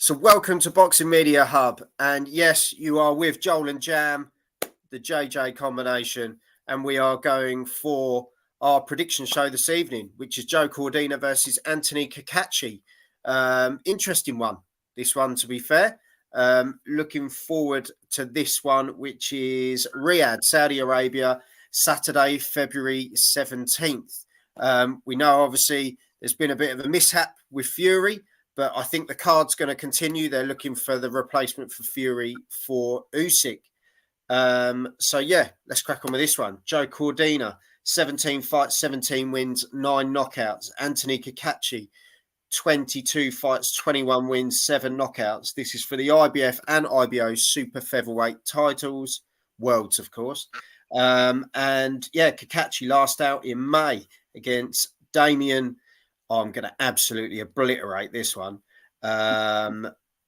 So welcome to Boxing Media Hub. And yes, you are with Joel and Jam, the JJ combination. And we are going for our prediction show this evening, which is Joe Cordina versus Anthony Cacace. Interesting one, this one, to be fair. Looking forward to this one, which is Riyadh, Saudi Arabia, Saturday, February 17th. We know, obviously, there's been a bit of a mishap with Fury, but I think the card's going to continue. They're looking for the replacement for Fury for Usyk. So, yeah, let's crack on with this one. Joe Cordina, 17 fights, 17 wins, 9 knockouts. Anthony Cacace, 22 fights, 21 wins, 7 knockouts. This is for the IBF and IBO super featherweight titles, worlds, of course. And yeah, Cacace last out in May against Damian. I'm going to absolutely obliterate this one. Rzeszynski,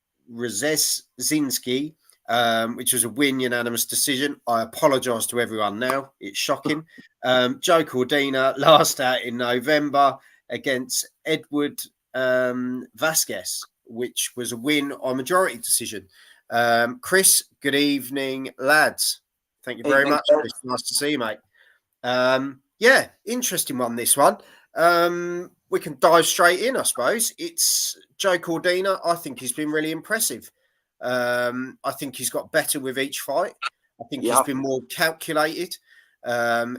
which was a win unanimous decision. I apologise to everyone now. It's shocking. Joe Cordina last out in November against Edward Vasquez, which was a win on majority decision. Chris, good evening, lads. Thank you very much. Chris. Nice to see you, mate. Yeah, interesting one, this one. We can dive straight in, I suppose. It's Joe Cordina. I think he's been really impressive. I think he's got better with each fight. I think he's been more calculated,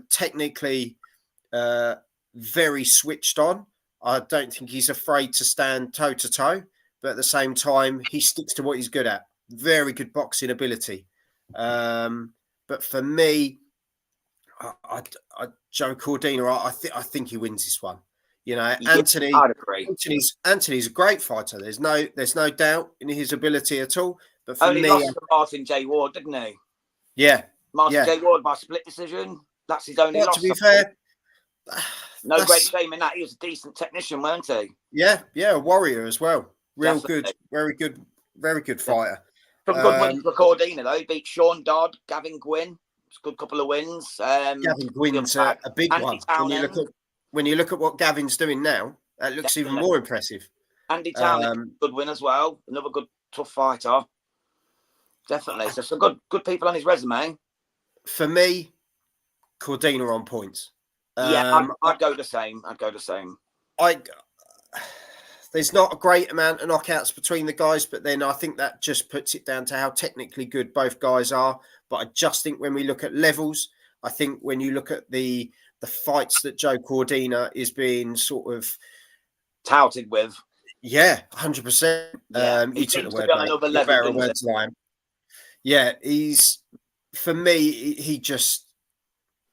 technically very switched on. I don't think he's afraid to stand toe-to-toe, but at the same time, he sticks to what he's good at. Very good boxing ability. But for me, Joe Cordina, I think he wins this one. You know, Anthony's a great fighter. There's no doubt in his ability at all. But for me, lost to Martin J. Ward, didn't he? Yeah, Martin J. Ward by split decision. That's his only loss. To be fair, no great shame in that. He was a decent technician, weren't he? Yeah, a warrior as well. Real good, very good fighter. Some good wins for Cordina though. He beat Sean Dodd, Gavin Gwynn. It's a good couple of wins. Gavin Gwynn's a big one. When you look at what Gavin's doing now, that looks even more impressive. Andy Townend, good win as well. Another good, tough fighter. Definitely. So some good people on his resume. For me, Cordina on points. Yeah, I'd go the same. There's not a great amount of knockouts between the guys, but then I think that just puts it down to how technically good both guys are. But I just think when we look at levels, I think when you look at the fights that Joe Cordina is being sort of touted with. Yeah, 100%. You took the word, mate. You're better words line. Yeah, for me,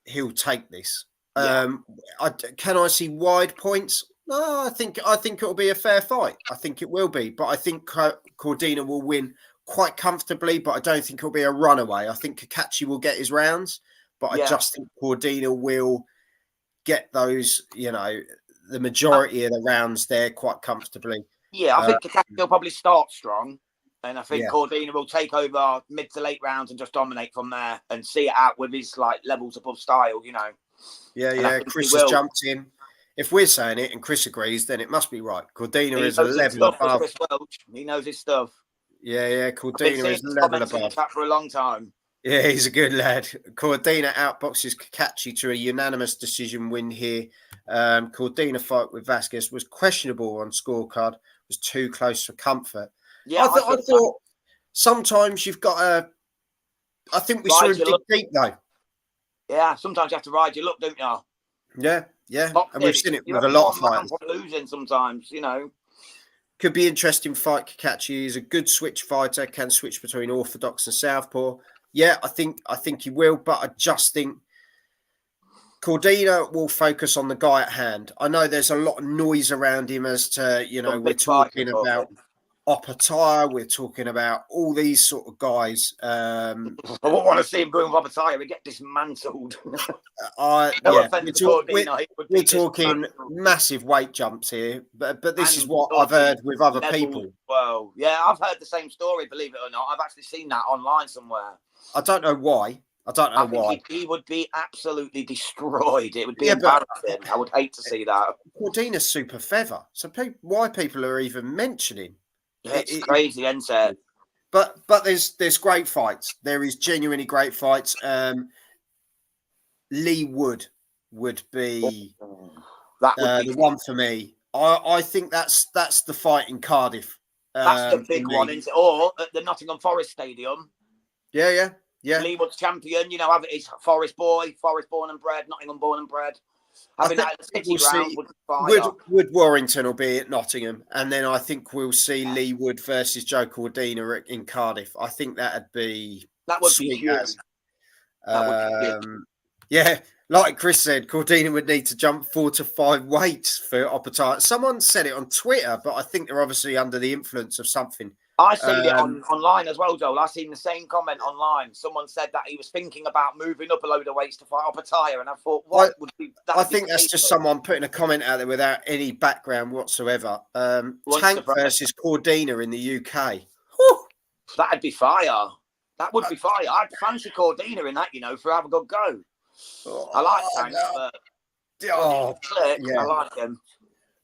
he'll take this. Can I see wide points? No, I think it'll be a fair fight. I think it will be, but I think Cordina will win quite comfortably, but I don't think it'll be a runaway. I think Cacace will get his rounds, but I just think Cordina will get those, the majority of the rounds there quite comfortably. Yeah, I think Cacace will probably start strong, and I think Cordina will take over mid to late rounds and just dominate from there and see it out with his levels above style, Yeah. Chris has jumped in. If we're saying it and Chris agrees, then it must be right. Cordina is a level above. Chris Welch. He knows his stuff. Yeah. Cordina is a level above. For a long time. Yeah, he's a good lad. Cordina outboxes Cacace to a unanimous decision win here. Cordina fight with Vasquez was questionable on scorecard. Was too close for comfort. Yeah, I thought sometimes you've got to. I think we saw him dig deep though. Yeah, sometimes you have to ride your luck, don't you? Yeah. And we've seen it with a lot of fighters. Losing sometimes, Could be interesting fight. Cacace is a good switch fighter. Can switch between orthodox and southpaw. Yeah, I think he will, but I just think Cordina will focus on the guy at hand. I know there's a lot of noise around him as to, we're talking about Opataya, we're talking about all these sort of guys. I wouldn't want to see him going with Opataya. We get dismantled. We're talking massive weight jumps here, but this is what I've heard with other people. Well, yeah, I've heard the same story, believe it or not. I've actually seen that online somewhere. I don't know why. He would be absolutely destroyed. It would be embarrassing. I would hate to see that. Cordina's super feather. So why people are even mentioning It's crazy, isn't it? But there's great fights. There is genuinely great fights. Lee Wood would be the one for me. I think that's the fight in Cardiff. That's the big one, isn't it? Or at the Nottingham Forest Stadium. Yeah. Lee Wood's champion, you know, have his Forest boy, Forest born and bred, Nottingham born and bred. Having that at the City ground would be fire. Wood Warrington will be at Nottingham, and then I think we'll see Lee Wood versus Joe Cordina in Cardiff. I think that'd be huge. Yeah, like Chris said, Cordina would need to jump 4 to 5 weights for Oppenheimer. Someone said it on Twitter, but I think they're obviously under the influence of something. I seen it online as well, Joel. I seen the same comment online. Someone said that he was thinking about moving up a load of weights to fight Oppenheimer, and I thought, I think that's just someone putting a comment out there without any background whatsoever. Tank versus Cordina in the UK. Whew. That'd be fire. That would be fire. I'd fancy Cordina in that, you know, for have a good go. I like Tank, but I like him.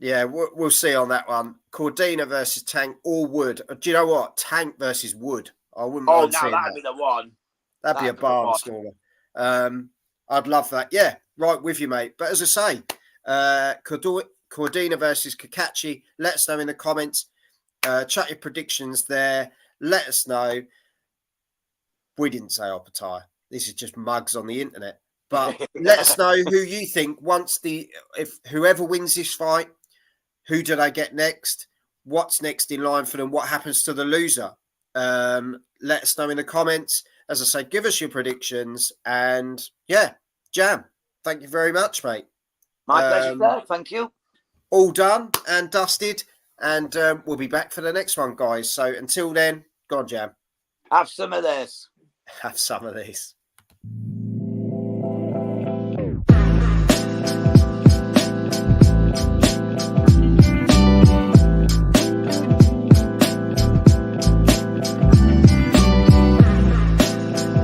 Yeah, we'll see on that one. Cordina versus Tank or Wood. Do you know what? Tank versus Wood. I wouldn't mind seeing that'd be the one. That'd be a barnstormer. I'd love that. Yeah, right with you, mate. But as I say, Cordina versus Cacace. Let us know in the comments. Chuck your predictions there. Let us know. We didn't say Oppenheimer. This is just mugs on the internet. But let us know who you think if whoever wins this fight, who do they get next? What's next in line for them? What happens to the loser? Let us know in the comments. As I say, give us your predictions. And yeah, Jam, thank you very much, mate. My pleasure, sir. Thank you. All done and dusted. And we'll be back for the next one, guys. So until then, go on, Jam. Have some of this. Have some of this.